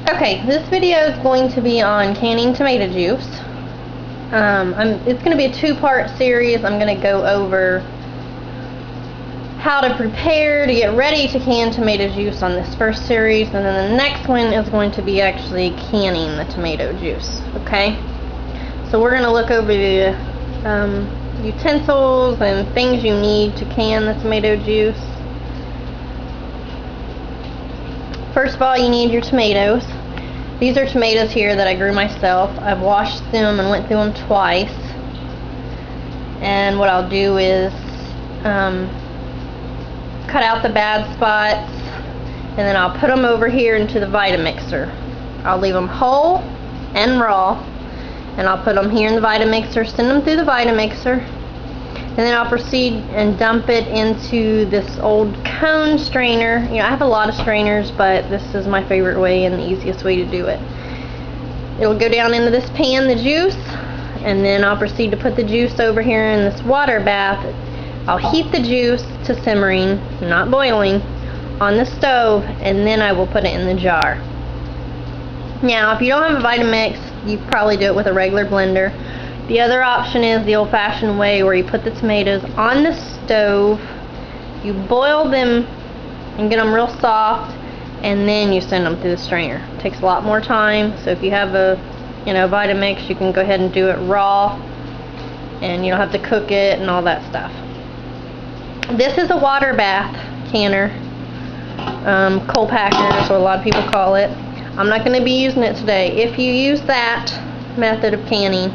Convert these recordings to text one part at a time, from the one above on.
Okay, this video is going to be on canning tomato juice. It's going to be a two-part series. I'm going to go over how to prepare to get ready to can tomato juice on this first series, and then the next one is going to be actually canning the tomato juice. Okay, so we're going to look over the utensils and things you need to can the tomato juice. First of all, you need your tomatoes. These are tomatoes here that I grew myself. I've washed them and went through them twice. And what I'll do is cut out the bad spots, and then I'll put them over here into the Vitamixer. I'll leave them whole and raw, and I'll put them here in the Vitamixer, send them through the Vitamixer, and then I'll proceed and dump it into this old cone strainer. You know, I have a lot of strainers, but this is my favorite way and the easiest way to do it. It'll go down into this pan, the juice, and then I'll proceed to put the juice over here in this water bath. I'll heat the juice to simmering, not boiling, on the stove, and then I will put it in the jar. Now, if you don't have a Vitamix, you probably do it with a regular blender. The other option is the old-fashioned way, where you put the tomatoes on the stove, you boil them and get them real soft, and then you send them through the strainer. It takes a lot more time, so if you have a Vitamix, you can go ahead and do it raw, and you don't have to cook it and all that stuff. This is a water bath canner, coal packer is what a lot of people call it. I'm not going to be using it today. If you use that method of canning,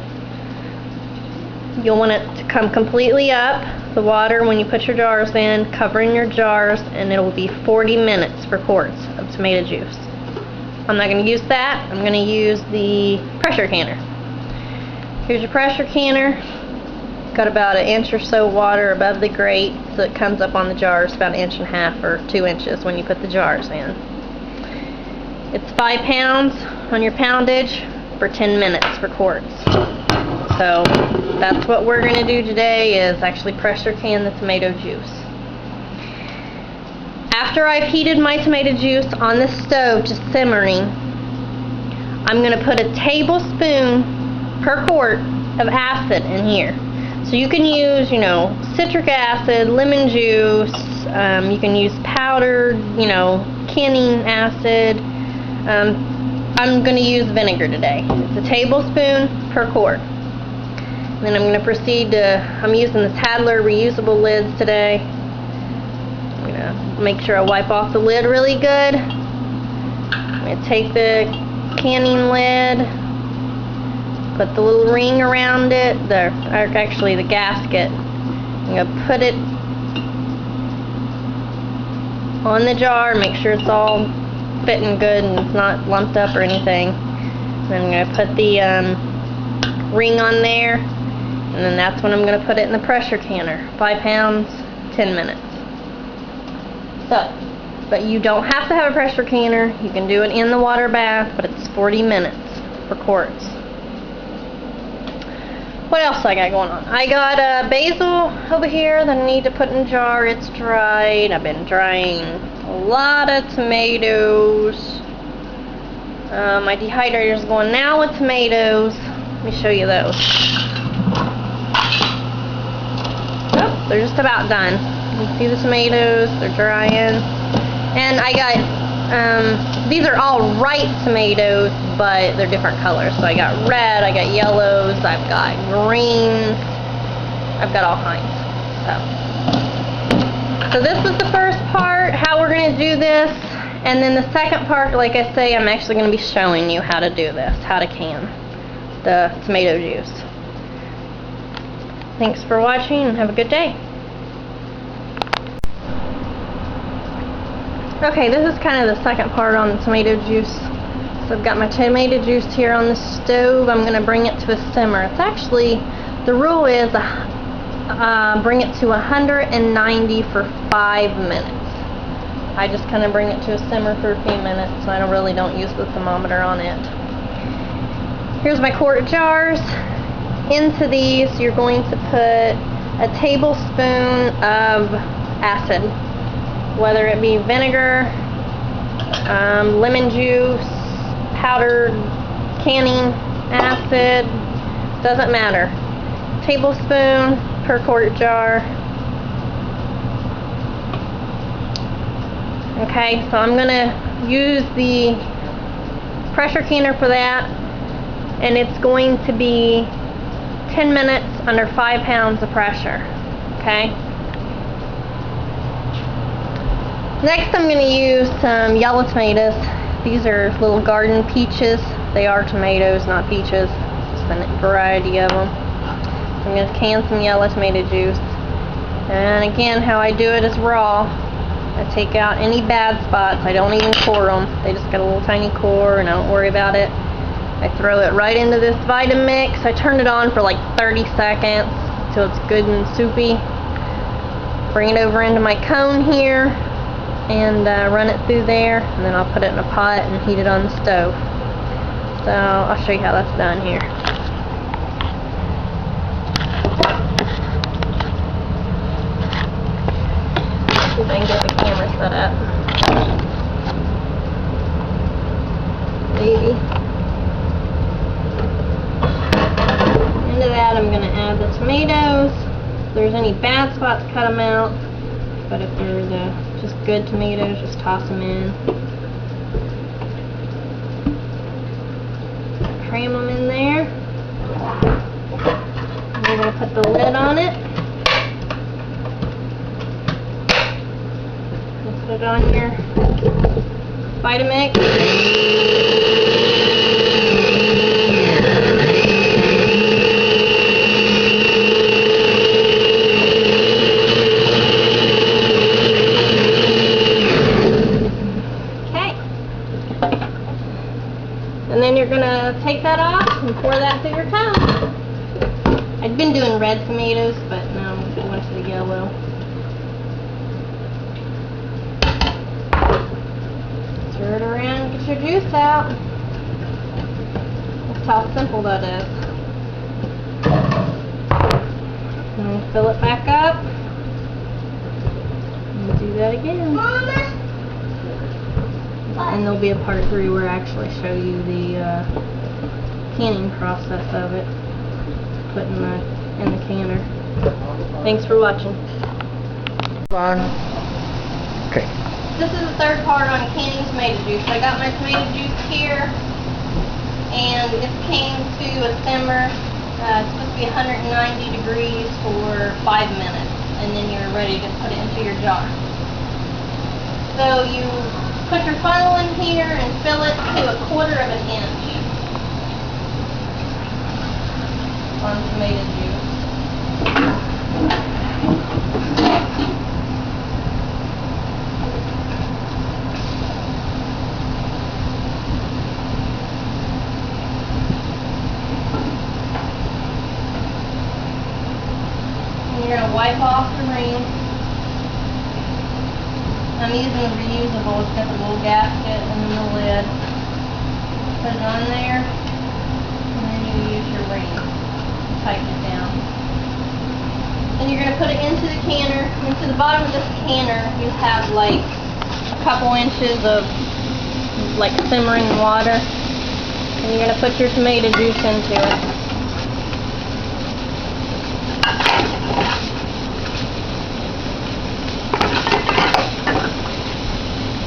you'll want it to come completely up, the water, when you put your jars in, covering your jars, and it will be 40 minutes for quarts of tomato juice. I'm not going to use that. I'm going to use the pressure canner. Here's your pressure canner. Got about an inch or so water above the grate, so it comes up on the jars about 1.5 or 2 inches when you put the jars in. It's 5 pounds on your poundage for 10 minutes for quarts. So that's what we're going to do today, is actually pressure can the tomato juice. After I've heated my tomato juice on the stove to simmering, I'm going to put a tablespoon per quart of acid in here. So you can use, citric acid, lemon juice, you can use powdered, canning acid. I'm going to use vinegar today. It's a tablespoon per quart. Then I'm going to proceed to, I'm using the Tadler reusable lids today. I'm going to make sure I wipe off the lid really good. I'm going to take the canning lid, put the little ring around it, actually the gasket. I'm going to put it on the jar, make sure it's all fitting good and it's not lumped up or anything. And I'm going to put the ring on there, and then that's when I'm going to put it in the pressure canner. 5 pounds, 10 minutes. So, but you don't have to have a pressure canner. You can do it in the water bath, but it's 40 minutes for quarts. What else I got going on? I got basil over here that I need to put in a jar. It's dried. I've been drying a lot of tomatoes. My dehydrator is going now with tomatoes. Let me show you those. Oh, they're just about done. You can see the tomatoes, they're drying. And I got, these are all ripe tomatoes, but they're different colors. So I got red, I got yellows, I've got greens, I've got all kinds. So this was the first part, how we're going to do this. And then the second part, like I say, I'm actually going to be showing you how to do this, how to can the tomato juice. Thanks for watching and have a good day. Okay, this is kind of the second part on the tomato juice. So I've got my tomato juice here on the stove. I'm going to bring it to a simmer. It's actually, the rule is bring it to 190 for 5 minutes. I just kind of bring it to a simmer for a few minutes. I really don't use the thermometer on it. Here's my quart jars. Into these, you're going to put a tablespoon of acid, whether it be vinegar, lemon juice, powdered canning acid, doesn't matter. Tablespoon per quart jar. Okay, so I'm gonna use the pressure canner for that, and it's going to be 10 minutes under 5 pounds of pressure. Okay. Next, I'm going to use some yellow tomatoes. These are little garden peaches. They are tomatoes, not peaches. Just a variety of them. I'm going to can some yellow tomato juice. And again, how I do it is raw. I take out any bad spots. I don't even core them. They just got a little tiny core, and I don't worry about it. I throw it right into this Vitamix. I turn it on for like 30 seconds until it's good and soupy. Bring it over into my cone here and run it through there, and then I'll put it in a pot and heat it on the stove. So I'll show you how that's done here. See if I can get the camera set up. Maybe. Into that I'm going to add the tomatoes. If there's any bad spots, cut them out. But if they're just good tomatoes, just toss them in. Cram them in there. And we're going to put the lid on it. And put it on your Vitamix. And then you're going to take that off and pour that through your cone. I'd been doing red tomatoes, but now I'm going to the yellow. Stir it around, get your juice out. That's how simple that is. And then fill it back up. And do that again. Mama. And there'll be a part 3 where I actually show you the canning process of it, putting that in the canner. Thanks for watching. Okay. This is the third part on canning tomato juice. I got my tomato juice here, and it's came to a simmer. It's supposed to be 190 degrees for 5 minutes, and then you're ready to put it into your jar. So you put your funnel in here and fill it to 1/4 of an inch on tomato juice. And you're going to wipe off the ring. I'm using the reusable. It's got the little gasket and then the lid. Put it on there, and then you use your ring to tighten it down. Then you're going to put it into the canner. Into the bottom of this canner, you have like a couple inches of like simmering water, and you're going to put your tomato juice into it.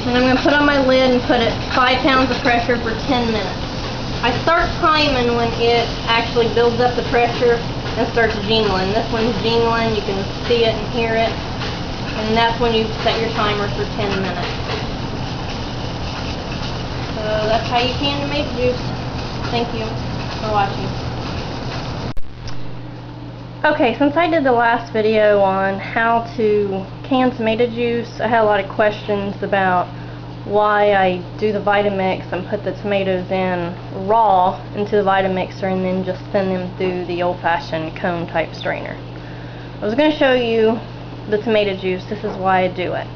And I'm going to put on my lid and put it 5 pounds of pressure for 10 minutes. I start timing when it actually builds up the pressure and starts jingling. This one's jingling, you can see it and hear it. And that's when you set your timer for 10 minutes. So that's how you can tomato juice. Thank you for watching. Okay, since I did the last video on how to can tomato juice, I had a lot of questions about why I do the Vitamix and put the tomatoes in raw into the Vitamixer and then just send them through the old-fashioned cone type strainer. I was going to show you the tomato juice. This is why I do it.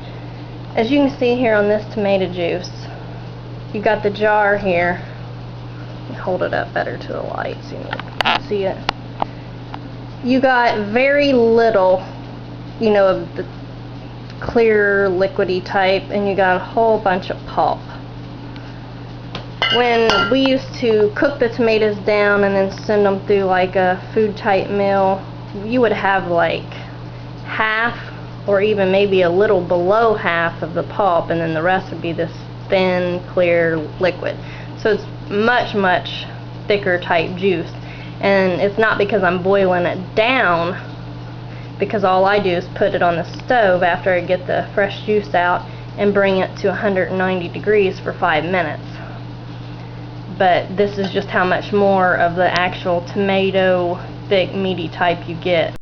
As you can see here on this tomato juice, you got the jar here. Let me hold it up better to the light so you can see it. You got very little, you know, of the clear liquidy type, and you got a whole bunch of pulp. when we used to cook the tomatoes down and then send them through like a food type mill, you would have like half or even maybe a little below half of the pulp, and then the rest would be this thin, clear liquid. So it's much thicker type juice, and it's not because I'm boiling it down, because all I do is put it on the stove after I get the fresh juice out and bring it to 190 degrees for 5 minutes. But this is just how much more of the actual tomato thick meaty type you get.